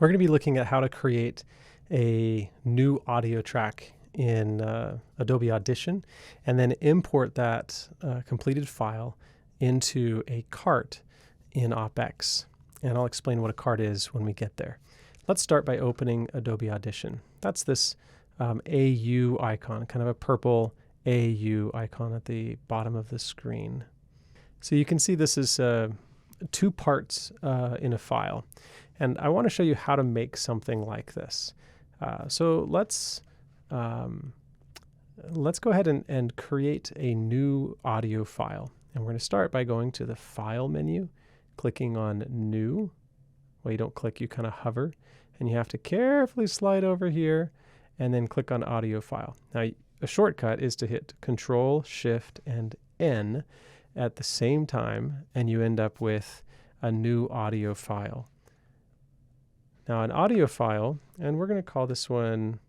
We're going to be looking at how to create a new audio track in Adobe Audition and then import that completed file into a cart in OpX. And I'll explain what a cart is when we get there. Let's start by opening Adobe Audition. That's this AU icon, kind of a purple AU icon at the bottom of the screen. So you can see this is two parts in a file. And I want to show you how to make something like this. So let's go ahead and create a new audio file. And we're going to start by going to the File menu, clicking on New. Well, you don't click, you kind of hover. And you have to carefully slide over here and then click on Audio File. Now, a shortcut is to hit Control, Shift, and N at the same time, and you end up with a new audio file. Now, an audio file, and we're going to call this one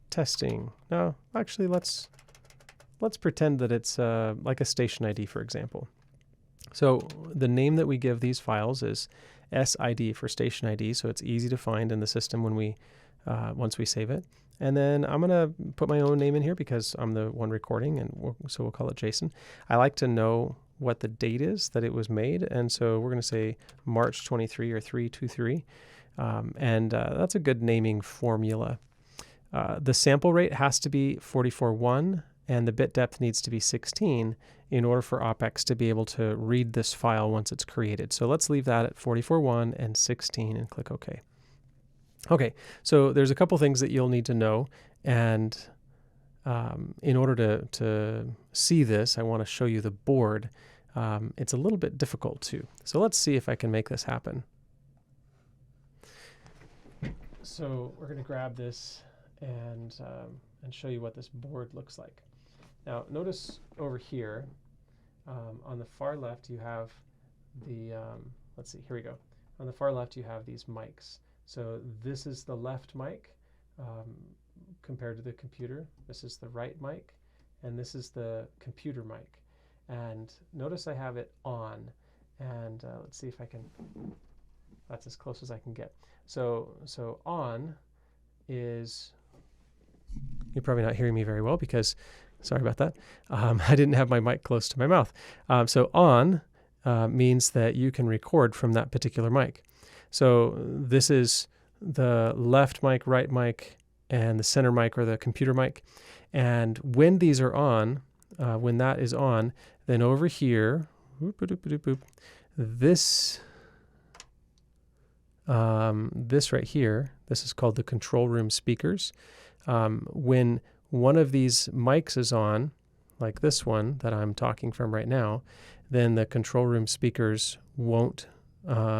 testing. No, actually, let's pretend that it's like a station ID, for example. So the name that we give these files is SID for station ID, so it's easy to find in the system when we once we save it. And then I'm going to put my own name in here because I'm the one recording, and so we'll call it Jason. I like to know what the date is that it was made, and so we're going to say March 23 or 323, and that's a good naming formula. The sample rate has to be 44.1, and the bit depth needs to be 16 in order for OpX to be able to read this file once it's created. So let's leave that at 44.1 and 16 and click OK. Okay, so there's a couple things that you'll need to know, and in order to see this, I want to show you the board. It's a little bit difficult too. So let's see if I can make this happen. So we're going to grab this and show you what this board looks like. Now notice over here on the far left you have the, let's see, here we go. On the far left you have these mics. So this is the left mic compared to the computer. This is the right mic, and this is the computer mic. And notice I have it on, and let's see if I can, that's as close as I can get. So on is, you're probably not hearing me very well because, sorry about that, I didn't have my mic close to my mouth. So on means that you can record from that particular mic. So this is the left mic, right mic, and the center mic or the computer mic. And when these are on, when that is on, then over here, this right here, this is called the control room speakers. When one of these mics is on, like this one that I'm talking from right now, then the control room speakers won't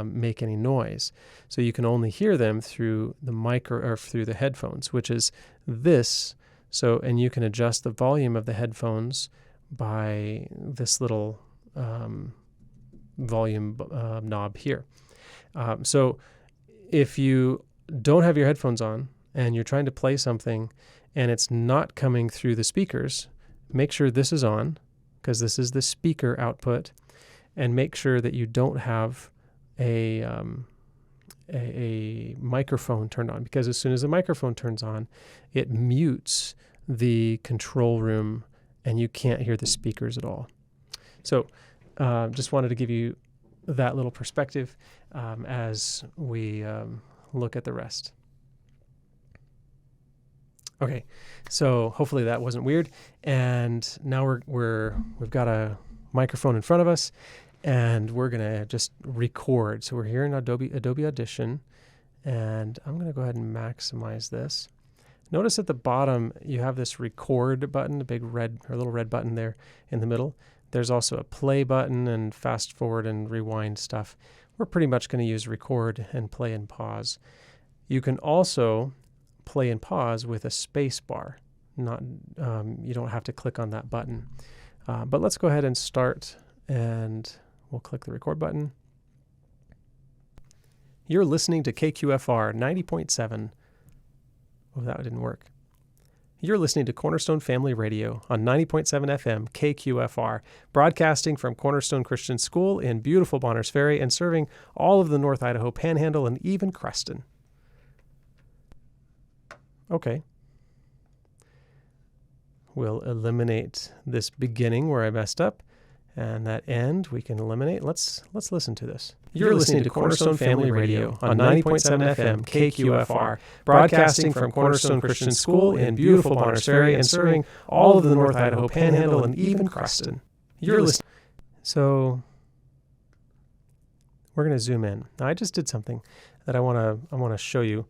make any noise. So you can only hear them through the mic or through the headphones, which is this. So, and you can adjust the volume of the headphones by this little volume knob here. So if you don't have your headphones on and you're trying to play something and it's not coming through the speakers, make sure this is on because this is the speaker output, and make sure that you don't have a microphone turned on, because as soon as the microphone turns on, it mutes the control room and you can't hear the speakers at all. So just wanted to give you that little perspective as we look at the rest. Okay, so hopefully that wasn't weird. And now we've got a microphone in front of us, and we're gonna just record. So we're here in Adobe Audition, and I'm gonna go ahead and maximize this. Notice at the bottom you have this record button, a big red or little red button there in the middle. There's also a play button and fast forward and rewind stuff. We're pretty much going to use record and play and pause. You can also play and pause with a space bar. You don't have to click on that button. But let's go ahead and start, and we'll click the record button. You're listening to KQFR 90.7. Oh, that didn't work. You're listening to Cornerstone Family Radio on 90.7 FM KQFR, broadcasting from Cornerstone Christian School in beautiful Bonners Ferry and serving all of the North Idaho Panhandle and even Creston. Okay. We'll eliminate this beginning where I messed up, and that end we can eliminate. Let's listen to this. You're listening to Cornerstone Family Radio on 90.7 FM KQFR, broadcasting from Cornerstone Christian School in beautiful Bonners Ferry and serving all of the North Idaho Panhandle and even Creston. You're listening. So we're going to zoom in. Now, I just did something that I want to show you.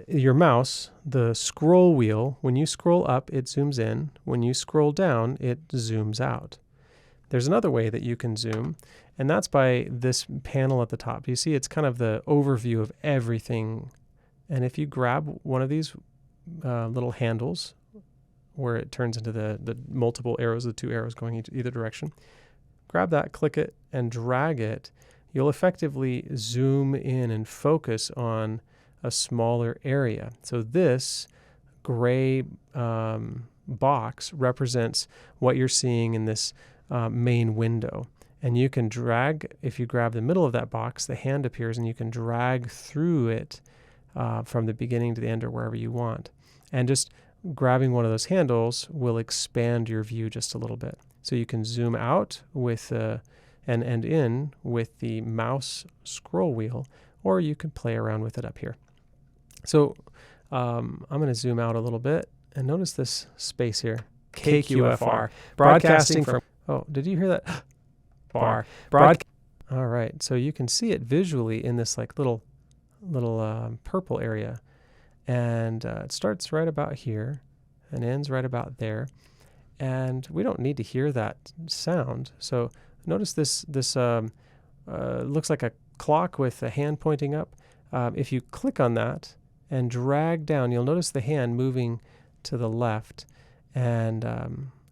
Your mouse, the scroll wheel, when you scroll up, it zooms in. When you scroll down, it zooms out. There's another way that you can zoom, and that's by this panel at the top. You see, it's kind of the overview of everything. And if you grab one of these little handles where it turns into the multiple arrows, the two arrows going either direction, grab that, click it, and drag it, you'll effectively zoom in and focus on a smaller area. So this gray box represents what you're seeing in this main window. And you can drag, if you grab the middle of that box, the hand appears and you can drag through it from the beginning to the end or wherever you want. And just grabbing one of those handles will expand your view just a little bit. So you can zoom out with and in with the mouse scroll wheel, or you can play around with it up here. So I'm going to zoom out a little bit and notice this space here, KQFR, broadcasting from, oh, did you hear that? Bar. All right, so you can see it visually in this like little purple area. And it starts right about here and ends right about there. And we don't need to hear that sound. So notice this looks like a clock with a hand pointing up. If you click on that and drag down, you'll notice the hand moving to the left, and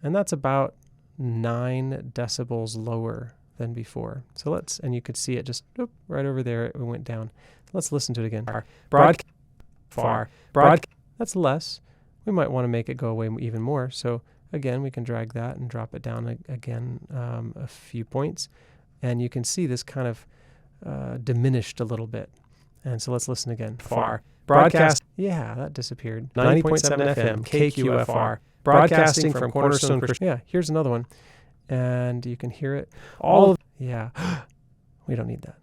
that's about 9 decibels lower than before. So and you could see it just right over there. It went down. Let's listen to it again. Far. That's less. We might want to make it go away even more. So again, we can drag that and drop it down again a few points, and you can see this kind of diminished a little bit. And so let's listen again. Far. Broadcast. Yeah, that disappeared. 90.7 FM, KQFR. Broadcasting from Cornerstone Christian. Yeah, here's another one. And you can hear it. Yeah. We don't need that.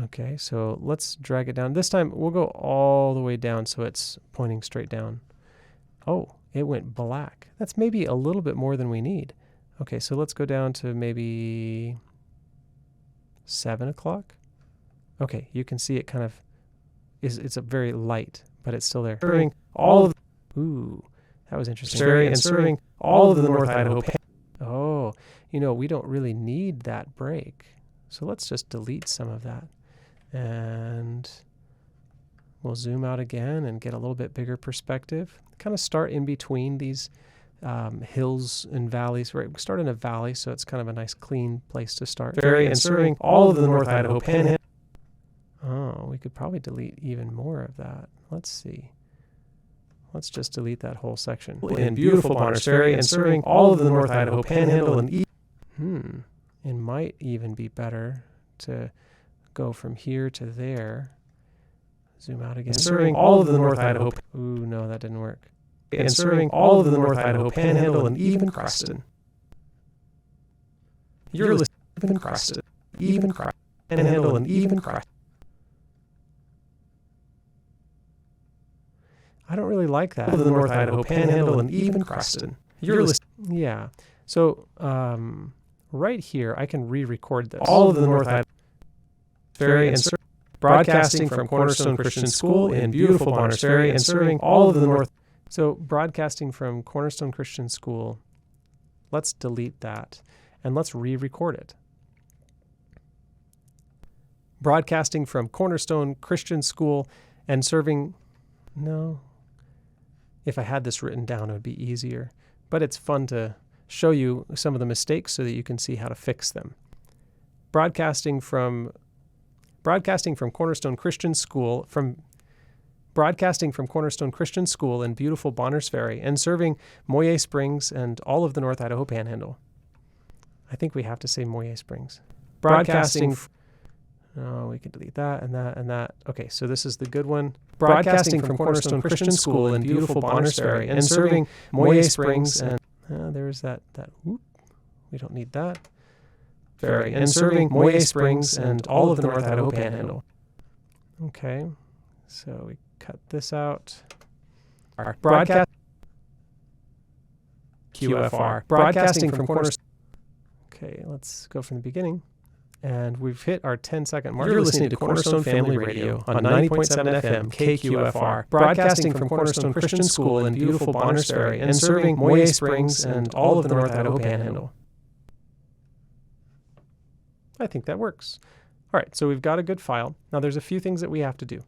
Okay, so let's drag it down. This time we'll go all the way down so it's pointing straight down. Oh, it went black. That's maybe a little bit more than we need. Okay, so let's go down to maybe 7 o'clock. Okay, you can see it kind of it's a very light, but it's still there. Serving all of ooh, that was interesting. Serving all of the North Idaho. Oh, we don't really need that break. So let's just delete some of that. And we'll zoom out again and get a little bit bigger perspective. Kind of start in between these hills and valleys. Right, we start in a valley, so it's kind of a nice clean place to start. Serving all of the North Idaho Panhandle. Oh, we could probably delete even more of that. Let's see. Let's just delete that whole section. In beautiful Bonners Ferry and serving all of the North Idaho Panhandle and it might even be better to go from here to there. Zoom out again. Serving all of the North Idaho. Ooh, no, that didn't work. And serving all of the North Idaho Panhandle and even Creston. You're listening to even Creston, Panhandle and even Creston. I don't really like that. All of the North Idaho Panhandle and even Creston. You're listening. Yeah. So right here, I can re-record this. All of the North Idaho Ferry and broadcasting from Cornerstone Christian School in beautiful Bonners Ferry and serving all of the North. So broadcasting from Cornerstone Christian School, let's delete that and let's re-record it. Broadcasting from Cornerstone Christian School and serving, no. If I had this written down, it would be easier. But it's fun to show you some of the mistakes so that you can see how to fix them. Broadcasting from Cornerstone Christian School, broadcasting from Cornerstone Christian School in beautiful Bonners Ferry and serving Moyer Springs and all of the North Idaho Panhandle. I think we have to say Moyer Springs. Broadcasting. Oh, we can delete that and that and that. Okay, so this is the good one. Broadcasting from Cornerstone Christian School in beautiful Bonners Ferry and serving Moyer Springs and there's that. Whoop, we don't need that. Ferry and serving Moyer Springs and all of the North Idaho Panhandle. Okay, so we cut this out. Our broadcast KQFR. Broadcasting from Cornerstone. Okay, let's go from the beginning. And we've hit our 10-second mark. You're listening to Cornerstone Family Radio on 90.7 FM KQFR, broadcasting from Cornerstone Christian School in beautiful Bonners Ferry and serving Moyer Springs and all of the North Idaho Panhandle. I think that works. All right, so we've got a good file. Now there's a few things that we have to do.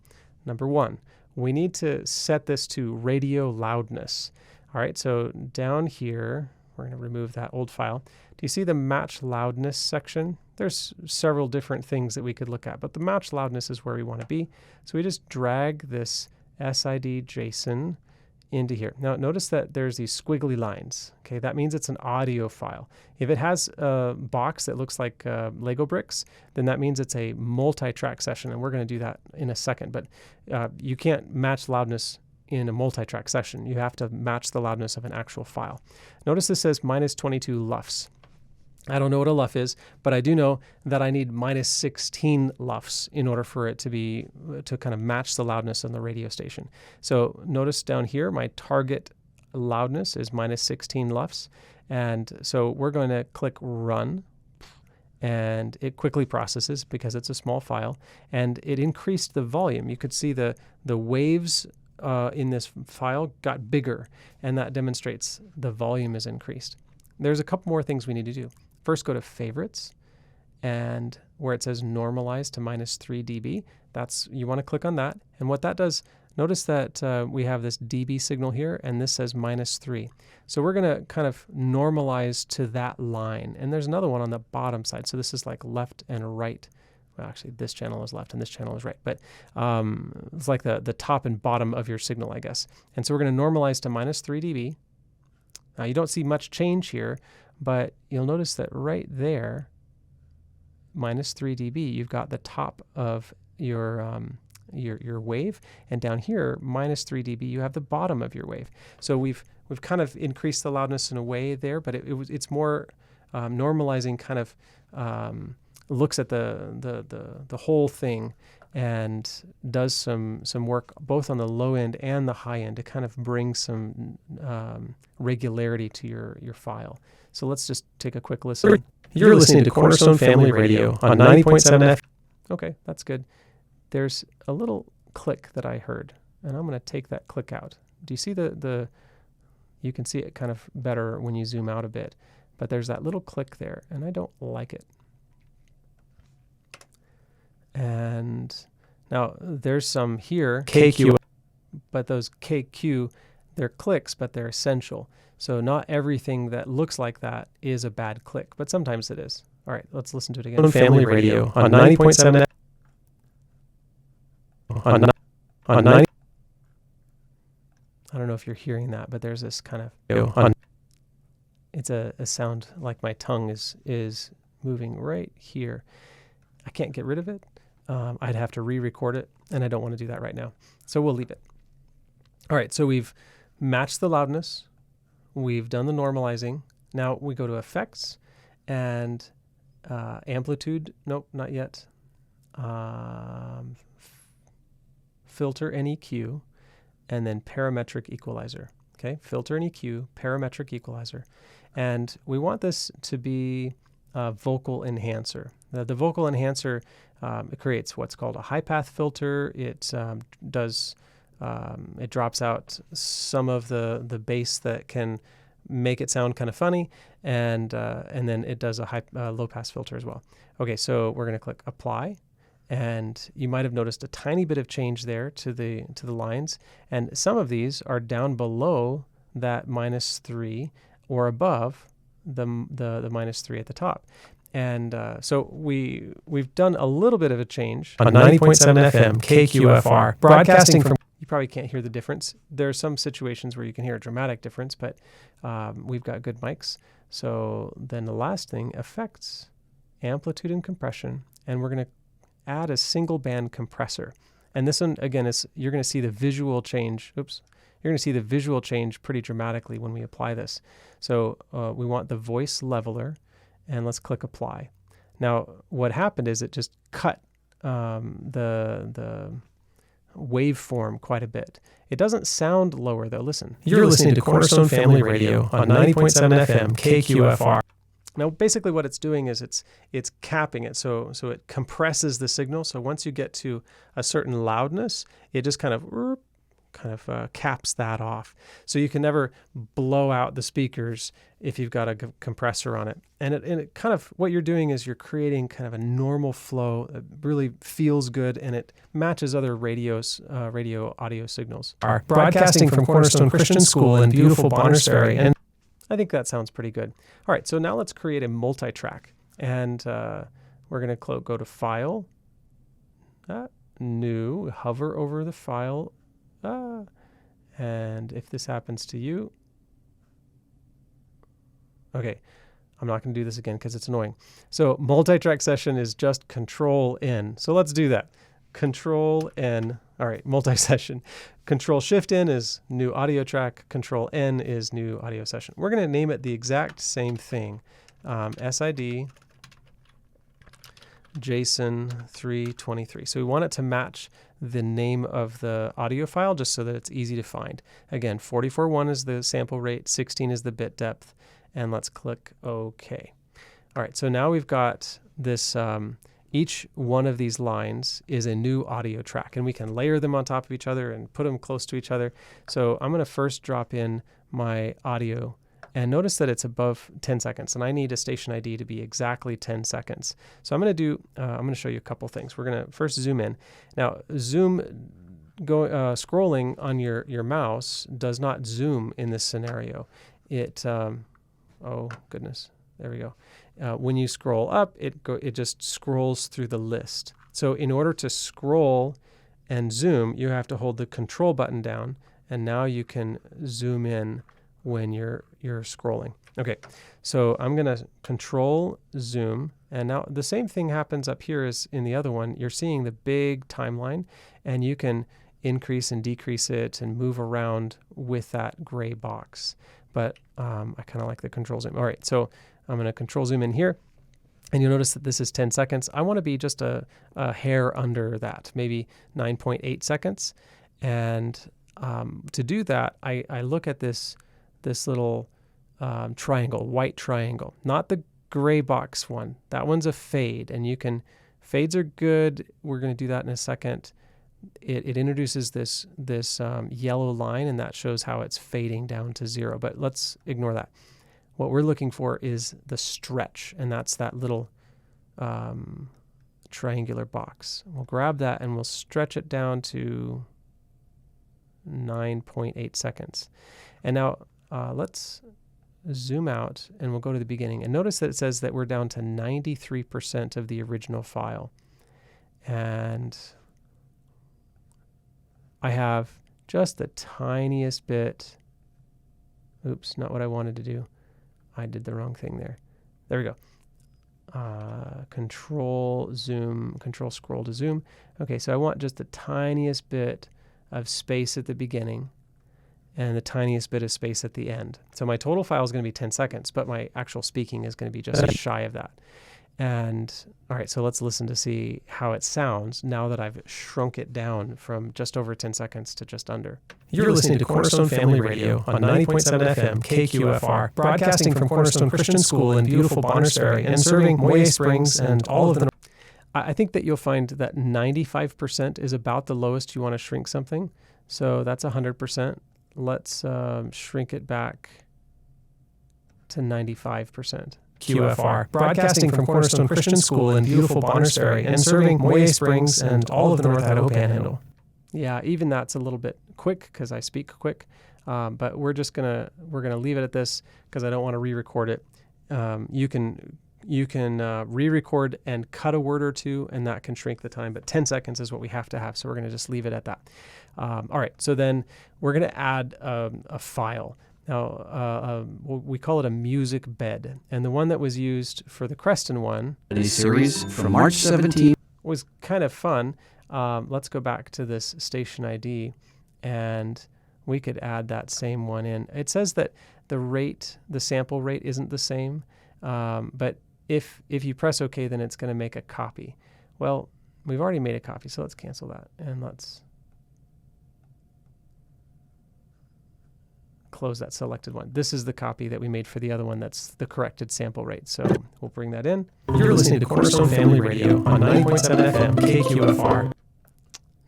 Number one, we need to set this to radio loudness. All right, so down here, we're going to remove that old file. Do you see the match loudness section? There's several different things that we could look at, but the match loudness is where we want to be. So we just drag this SID JSON into here. Now notice that there's these squiggly lines. Okay, that means it's an audio file. If it has a box that looks like Lego bricks, then that means it's a multi-track session, and we're going to do that in a second. But you can't match loudness in a multi-track session. You have to match the loudness of an actual file. Notice this says minus 22 LUFS. I don't know what a LUF is, but I do know that I need minus 16 LUFS in order for it to kind of match the loudness on the radio station. So notice down here, my target loudness is minus 16 LUFS. And so we're going to click run, and it quickly processes because it's a small file, and it increased the volume. You could see the waves in this file got bigger, and that demonstrates the volume is increased. There's a couple more things we need to do. First, go to favorites, and where it says normalize to minus 3 dB, you want to click on that. And what that does, notice that we have this dB signal here, and this says minus 3. So we're going to kind of normalize to that line. And there's another one on the bottom side. So this is like left and right. Well, actually, this channel is left and this channel is right. But it's like the top and bottom of your signal, I guess. And so we're going to normalize to minus 3 dB. Now, you don't see much change here, but you'll notice that right there, minus 3 dB, you've got the top of your wave, and down here, minus 3 dB, you have the bottom of your wave. So we've kind of increased the loudness in a way there, but it's more normalizing, kind of looks at the whole thing and does some work both on the low end and the high end to kind of bring some regularity to your file. So let's just take a quick listen. You're listening to Cornerstone Family Radio on 90.7 FM. Okay, that's good. There's a little click that I heard, and I'm going to take that click out. Do you see you can see it kind of better when you zoom out a bit, but there's that little click there, and I don't like it. And now there's some here, KQ, but those KQ, they're clicks, but they're essential. So not everything that looks like that is a bad click, but sometimes it is. All right, let's listen to it again. Family Radio on 90.7 on 90. I don't know if you're hearing that, but there's this kind of it's a sound like my tongue is moving right here. I can't get rid of it. I'd have to re-record it, and I don't want to do that right now. So we'll leave it. All right, so we've matched the loudness. We've done the normalizing. Now we go to effects and amplitude. Nope, not yet. Filter and EQ, and then parametric equalizer. Okay, filter and EQ, parametric equalizer. And we want this to be a vocal enhancer. The vocal enhancer it creates what's called a high path filter. It it drops out some of the bass that can make it sound kind of funny, and then it does a low pass filter as well. Okay, so we're going to click apply, and you might have noticed a tiny bit of change there to the lines, and some of these are down below that minus 3 or above the minus 3 at the top. And so we've done a little bit of a change on 90.7 FM KQFR, broadcasting from. You probably can't hear the difference. There are some situations where you can hear a dramatic difference, but we've got good mics. So then the last thing, effects, amplitude and compression, and we're going to add a single band compressor. And this one, again, you're going to see the visual change. Oops. You're going to see the visual change pretty dramatically when we apply this. So we want the voice leveler, and let's click apply. Now, what happened is it just cut the waveform quite a bit. It doesn't sound lower though. Listen. You're listening to Cornerstone Family Radio on 90.7 FM KQFR. Now, basically what it's doing is it's capping it. So it compresses the signal. So once you get to a certain loudness, it just kind of caps that off. So you can never blow out the speakers if you've got a compressor on it. And it kind of, what you're doing is you're creating kind of a normal flow that really feels good, and it matches other radio audio signals. Broadcasting from Cornerstone Christian School in beautiful Bonners Ferry. And I think that sounds pretty good. All right, so now let's create a multi-track. And we're going to go to File, New, hover over the file, and if this happens to you, okay, I'm not going to do this again because it's annoying. So multi-track session is just Control-N. So let's do that. Control-N. All right, multi-session. Control-Shift-N is new audio track. Control-N is new audio session. We're going to name it the exact same thing. SID JSON 323. So we want it to match the name of the audio file just so that it's easy to find. Again, 44.1 is the sample rate, 16 is the bit depth, and let's click OK. All right, so now we've got this, each one of these lines is a new audio track, and we can layer them on top of each other and put them close to each other. So I'm going to first drop in my audio, and notice that it's above 10 seconds, and I need a station ID to be exactly 10 seconds. So I'm going to show you a couple things. We're going to first zoom in. Now, scrolling on your mouse does not zoom in this scenario. It, oh goodness, there we go. When you scroll up, it just scrolls through the list. So in order to scroll and zoom, you have to hold the control button down, and now you can zoom in when you're scrolling. Okay, so I'm going to control zoom, and now the same thing happens up here as in the other one. You're seeing the big timeline, and you can increase and decrease it and move around with that gray box. But I kind of like the control zoom. All right, so I'm going to control zoom in here, and you'll notice that this is 10 seconds. I want to be just a hair under that, maybe 9.8 seconds. And to do that, I look at this little triangle, white triangle, not the gray box one. That one's a fade, and fades are good. We're going to do that in a second. It introduces this yellow line, and that shows how it's fading down to 0. But let's ignore that. What we're looking for is the stretch, and that's that little triangular box. We'll grab that and we'll stretch it down to 9.8 seconds. And now let's zoom out, and we'll go to the beginning. And notice that it says that we're down to 93% of the original file. And I have just the tiniest bit. Oops, not what I wanted to do. I did the wrong thing there. There we go. Control zoom, control scroll to zoom. Okay, so I want just the tiniest bit of space at the beginning and the tiniest bit of space at the end. So my total file is going to be 10 seconds, but my actual speaking is going to be just shy of that. And all right, so let's listen to see how it sounds now that I've shrunk it down from just over 10 seconds to just under. You're listening to Cornerstone Family Radio on 90.7 FM KQFR, broadcasting from Cornerstone Christian School in beautiful Bonners Ferry and serving Moye Springs and all of the... I think that you'll find that 95% is about the lowest you want to shrink something. So that's 100%. Let's shrink it back to 95%. QFR, broadcasting from Cornerstone Christian School in beautiful Bonners Ferry and serving Moye Springs and all of the North Idaho Panhandle. Yeah, even that's a little bit quick because I speak quick, but we're gonna leave it at this because I don't want to re-record it. You can re-record and cut a word or two, and that can shrink the time, but 10 seconds is what we have to have, so we're going to just leave it at that. All right, so then we're going to add a file. Now, we call it a music bed, and the one that was used for the Creston one, A series from March 17th, was kind of fun. Let's go back to this station ID, and we could add that same one in. It says that the sample rate isn't the same, but if you press OK, then it's going to make a copy. Well, we've already made a copy, so let's cancel that, and let's close that selected one. This is the copy that we made for the other one. That's the corrected sample rate. So we'll bring that in. You're listening to Cornerstone Family Radio on 90.7 FM KQFR.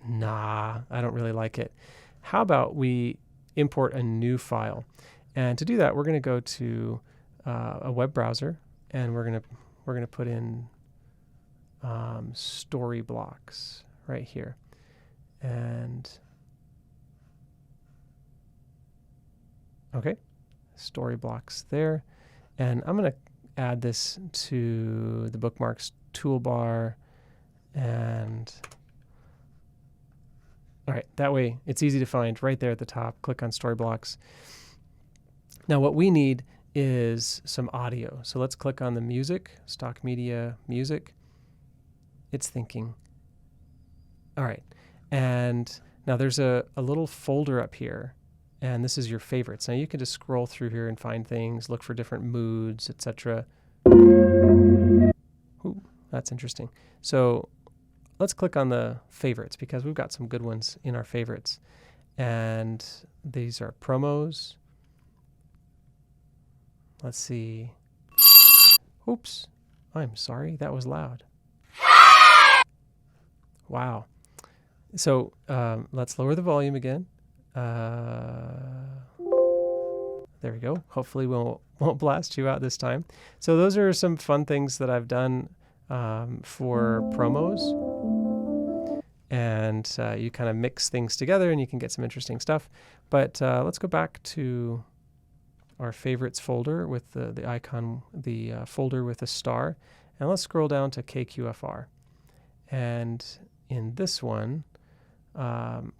Nah, I don't really like it. How about we import a new file? And to do that, we're going to go to a web browser, and we're going to put in story blocks right here. And okay, story blocks there. And I'm going to add this to the bookmarks toolbar. And all right, that way it's easy to find right there at the top. Click on story blocks. Now what we need is some audio. So let's click on the music, stock media music. It's thinking. All right, and now there's a little folder up here, and this is your favorites. Now you can just scroll through here and find things, look for different moods, etc. Ooh, that's interesting. So let's click on the favorites, because we've got some good ones in our favorites. And these are promos. Let's see. Oops, I'm sorry, that was loud. Wow. So let's lower the volume again. There we go. Hopefully we won't blast you out this time. So those are some fun things that I've done for promos. And you kind of mix things together and you can get some interesting stuff. But let's go back to our favorites folder with the icon, the folder with a star. And let's scroll down to KQFR. And in this one,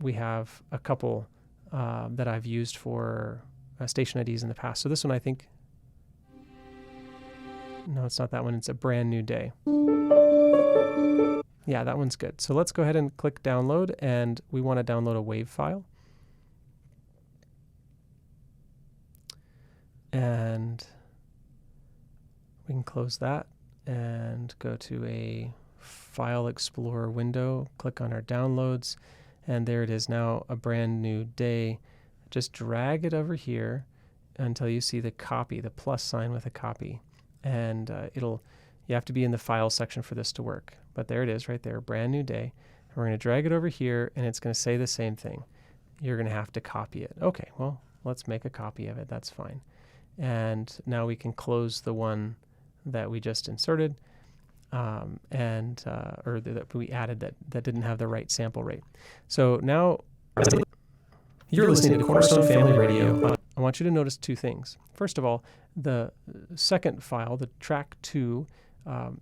we have a couple that I've used for station IDs in the past. So this one, I think, no, it's not that one. It's a brand new day. Yeah, that one's good. So let's go ahead and click download, and we want to download a WAV file. And we can close that and go to a File Explorer window, click on our downloads, and there it is now, a brand new day. Just drag it over here until you see the copy, the plus sign with a copy. And you have to be in the file section for this to work. But there it is right there, brand new day. And we're going to drag it over here, and it's going to say the same thing. You're going to have to copy it. Okay, well, let's make a copy of it. That's fine. And now we can close the one that we just inserted, or that we added that didn't have the right sample rate. So now You're listening to Cornerstone Family Radio. I want you to notice two things. First of all, the second file, the track 2,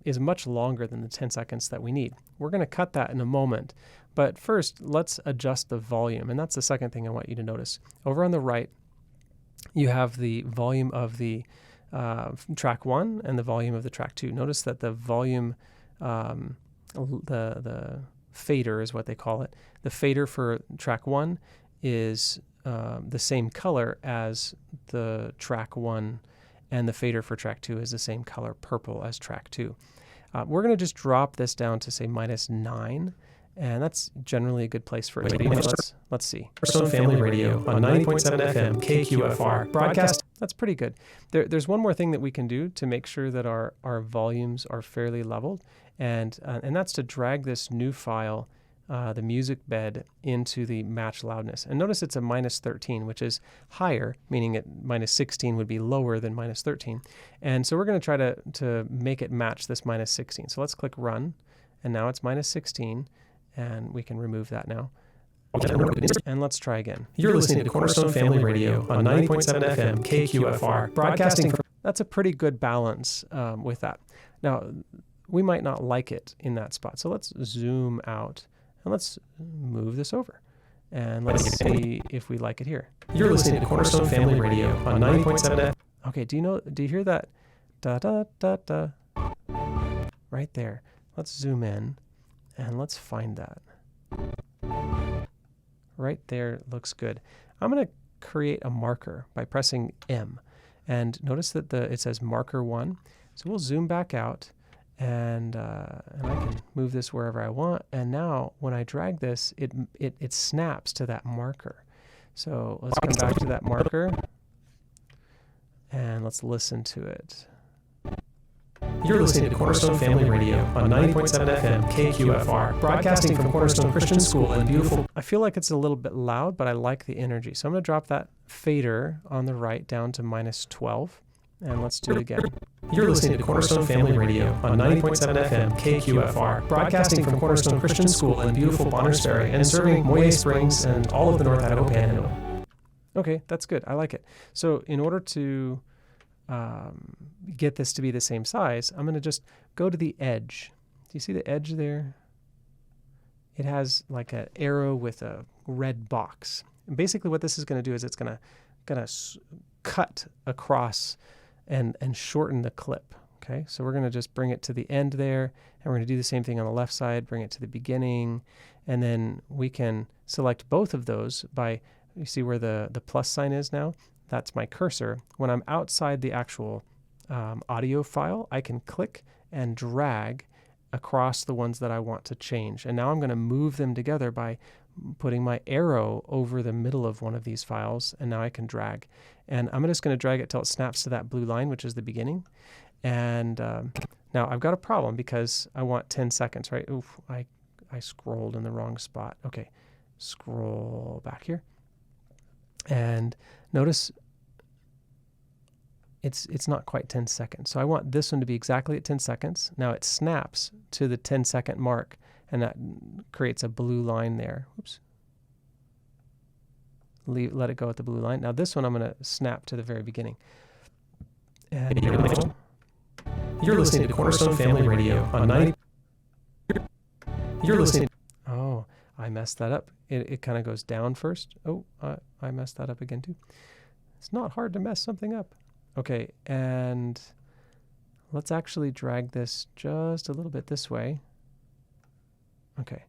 is much longer than the 10 seconds that we need. We're going to cut that in a moment. But first, let's adjust the volume. And that's the second thing I want you to notice. Over on the right, you have the volume of the track 1 and the volume of the track 2. Notice that the volume, the fader is what they call it. The fader for track 1 is the same color as the track 1, and the fader for track 2 is the same color, purple, as track 2. We're going to just drop this down to say -9, and that's generally a good place for it to be. Let's see. Cornerstone Family Radio on 90.7 FM KQFR broadcast. That's pretty good. There's one more thing that we can do to make sure that our volumes are fairly leveled, and that's to drag this new file, the music bed, into the match loudness. And notice it's a -13, which is higher, meaning at -16 would be lower than -13. And so we're going to try to make it match this -16. So let's click run, and now it's -16, and we can remove that now. And let's try again. You're listening to Cornerstone Family Radio on 90.7 FM KQFR broadcasting from that's a pretty good balance with that. Now, we might not like it in that spot. So let's zoom out and let's move this over. And let's see if we like it here. You're listening to Cornerstone Family Radio on 90.7 FM. Okay, do you hear that? Da da da da. Right there. Let's zoom in and let's find that. Right there looks good. I'm going to create a marker by pressing M. And notice that it says marker 1. So we'll zoom back out and I can move this wherever I want. And now when I drag this, it snaps to that marker. So let's come back to that marker and let's listen to it. You're listening to Cornerstone Family Radio on 90.7 FM KQFR, broadcasting from Cornerstone Christian School in beautiful. I feel like it's a little bit loud, but I like the energy. So I'm going to drop that fader on the right down to -12, and let's do it again. You're listening to Cornerstone Family Radio on 90.7 FM KQFR, broadcasting from Cornerstone Christian School in beautiful Bonners Ferry and serving Moye Springs and all of the North Idaho Panhandle. Okay, that's good. I like it. So in order to get this to be the same size, I'm going to just go to the edge. Do you see the edge there? It has like an arrow with a red box. And basically what this is going to do is it's going to cut across and shorten the clip. Okay, so we're going to just bring it to the end there, and we're going to do the same thing on the left side, bring it to the beginning, and then we can select both of those by, you see where the plus sign is now? That's my cursor. When I'm outside the actual audio file, I can click and drag across the ones that I want to change. And now I'm going to move them together by putting my arrow over the middle of one of these files, and now I can drag. And I'm just going to drag it till it snaps to that blue line, which is the beginning. And now I've got a problem because I want 10 seconds, right? Oof, I scrolled in the wrong spot. Okay, scroll back here. And notice it's not quite 10 seconds. So I want this one to be exactly at 10 seconds. Now it snaps to the 10-second mark, and that creates a blue line there. Oops. Let it go at the blue line. Now this one I'm going to snap to the very beginning. And you're listening to Cornerstone Family Radio on 90. You're listening. Oh, I messed that up. It kind of goes down first. Oh, I messed that up again too. It's not hard to mess something up. Okay, and let's actually drag this just a little bit this way. Okay.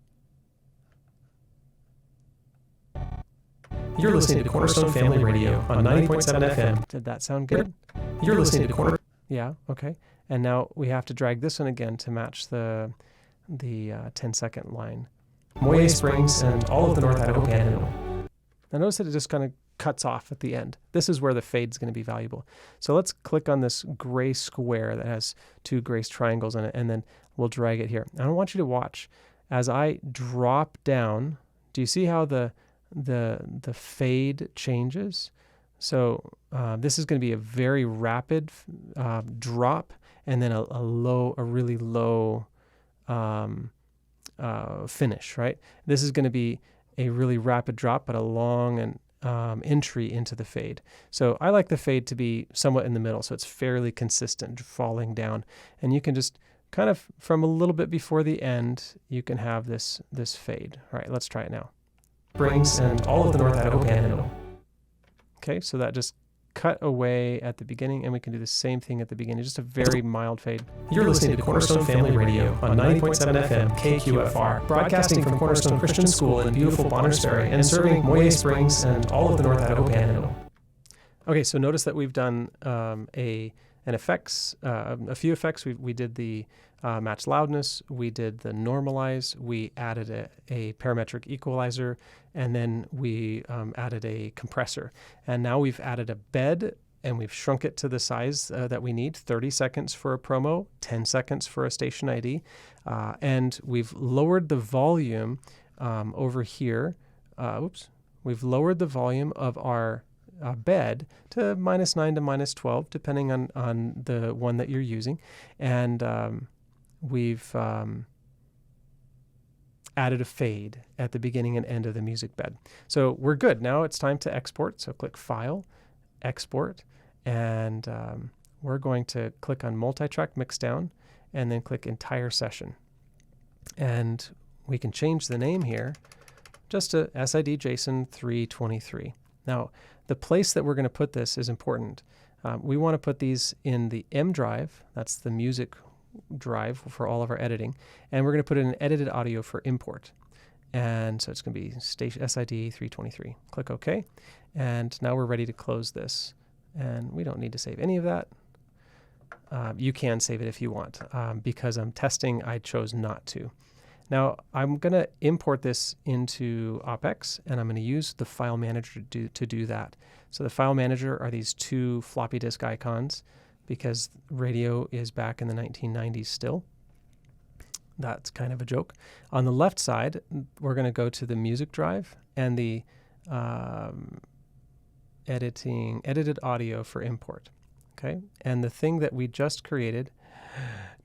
You're listening to Cornerstone Family Radio on 90.7 FM. Did that sound good? You're listening to Cornerstone. Yeah, okay. And now we have to drag this one again to match the 10-second line. Moye Springs and all of the North Idaho Panhandle. Now notice that it just kind of cuts off at the end. This is where the fade's going to be valuable. So let's click on this gray square that has two gray triangles in it, and then we'll drag it here. And I want you to watch as I drop down. Do you see how the fade changes? So this is going to be a very rapid drop, and then a really low finish, right? This is going to be a really rapid drop, but a long and entry into the fade. So I like the fade to be somewhat in the middle, so it's fairly consistent falling down. And you can just kind of from a little bit before the end, you can have this fade. All right, let's try it now. Springs and all of the North Idaho Panhandle. Okay, so that just cut away at the beginning, and we can do the same thing at the beginning, just a very mild fade. You're listening to Cornerstone Family Radio on 90.7 FM KQFR, broadcasting from Cornerstone Christian School in beautiful Bonners Ferry and serving Moye Springs and all of the North Idaho Panhandle. Okay, so notice that we've done a few effects. We did the match loudness, we did the normalize, we added a parametric equalizer, and then we added a compressor. And now we've added a bed, and we've shrunk it to the size that we need, 30 seconds for a promo, 10 seconds for a station ID. And we've lowered the volume over here. We've lowered the volume of our bed to -9 to -12, depending on the one that you're using. And we've added a fade at the beginning and end of the music bed. So we're good. Now it's time to export. So click File, Export, and we're going to click on multi-track mixdown and then click entire session. And we can change the name here just to SID JSON 323. Now, the place that we're going to put this is important. We want to put these in the M drive. That's the music drive for all of our editing. And we're going to put it in edited audio for import. And so it's going to be station SID 323. Click OK. And now we're ready to close this. And we don't need to save any of that. You can save it if you want. Because I'm testing, I chose not to. Now, I'm going to import this into OpX, and I'm going to use the file manager to do that. So the file manager are these two floppy disk icons, because radio is back in the 1990s still. That's kind of a joke. On the left side, we're going to go to the music drive and the edited audio for import. Okay, and the thing that we just created,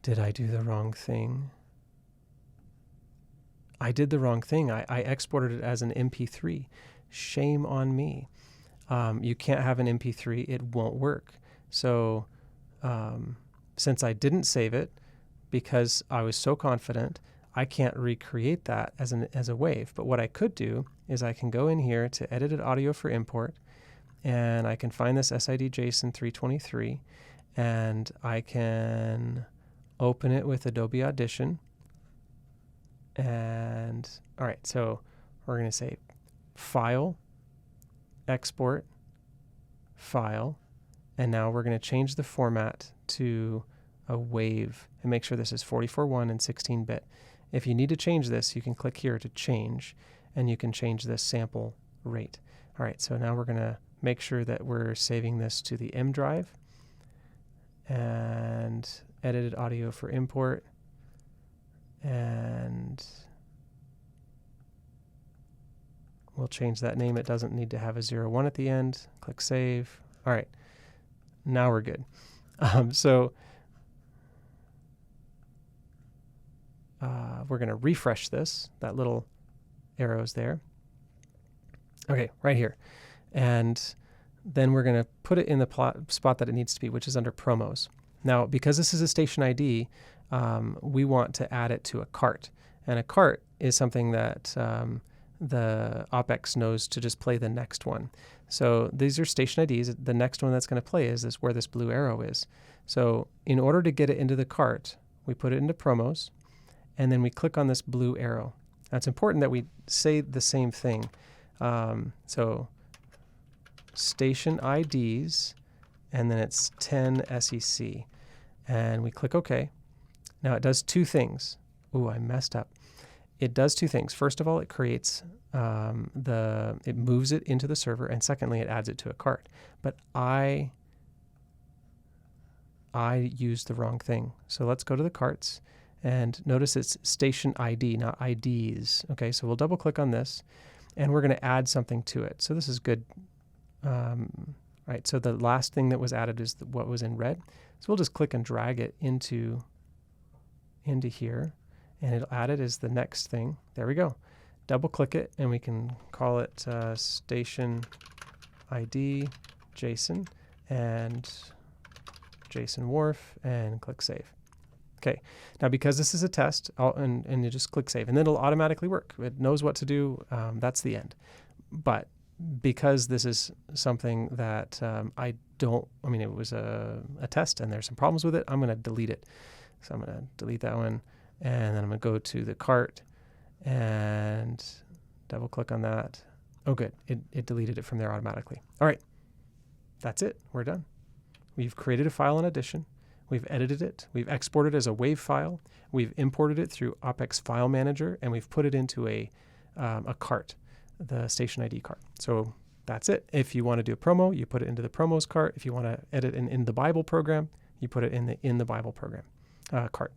did I do the wrong thing? I did the wrong thing. I exported it as an MP3. Shame on me. You can't have an MP3. It won't work. So since I didn't save it, because I was so confident, I can't recreate that as a wave. But what I could do is I can go in here to edited audio for import, and I can find this SID JSON 323, and I can open it with Adobe Audition. And all right, so we're going to say File, Export, File, and now we're going to change the format to a wave and make sure this is 44:1 and 16-bit. If you need to change this, you can click here to change, and you can change this sample rate. All right, so now we're going to make sure that we're saving this to the M drive and edited audio for import. And we'll change that name. It doesn't need to have a 01 at the end. Click Save. All right, now we're good. We're going to refresh this. That little arrow's there. Okay, right here. And then we're going to put it in the spot that it needs to be, which is under promos. Now, because this is a station ID, we want to add it to a cart. And a cart is something that the OpX knows to just play the next one. So these are station IDs. The next one that's going to play is where this blue arrow is. So in order to get it into the cart, we put it into promos, and then we click on this blue arrow. Now it's important that we say the same thing. So station IDs, and then it's 10 SEC. And we click OK. Now it does two things. Ooh, I messed up. It does two things. First of all, it creates it moves it into the server, and secondly, it adds it to a cart. But I used the wrong thing. So let's go to the carts, and notice it's station ID, not IDs. Okay, so we'll double click on this, and we're going to add something to it. So this is good. Right, so the last thing that was added is what was in red. So we'll just click and drag it into here, and it'll add it as the next thing. There we go. Double click it, and we can call it station ID JSON and JSON Wharf, and click Save. Okay, now because this is a test, and you just click Save, and then it'll automatically work. It knows what to do. That's the end. But because this is something that it was a test and there's some problems with it, I'm going to delete it. So I'm going to delete that one, and then I'm going to go to the cart and double click on that. Oh, good. It deleted it from there automatically. All right. That's it. We're done. We've created a file in Audition. We've edited it. We've exported it as a WAV file. We've imported it through OpX File Manager, and we've put it into a cart, the station ID cart. So that's it. If you want to do a promo, you put it into the promos cart. If you want to edit in the Bible program, you put it in the Bible program cart.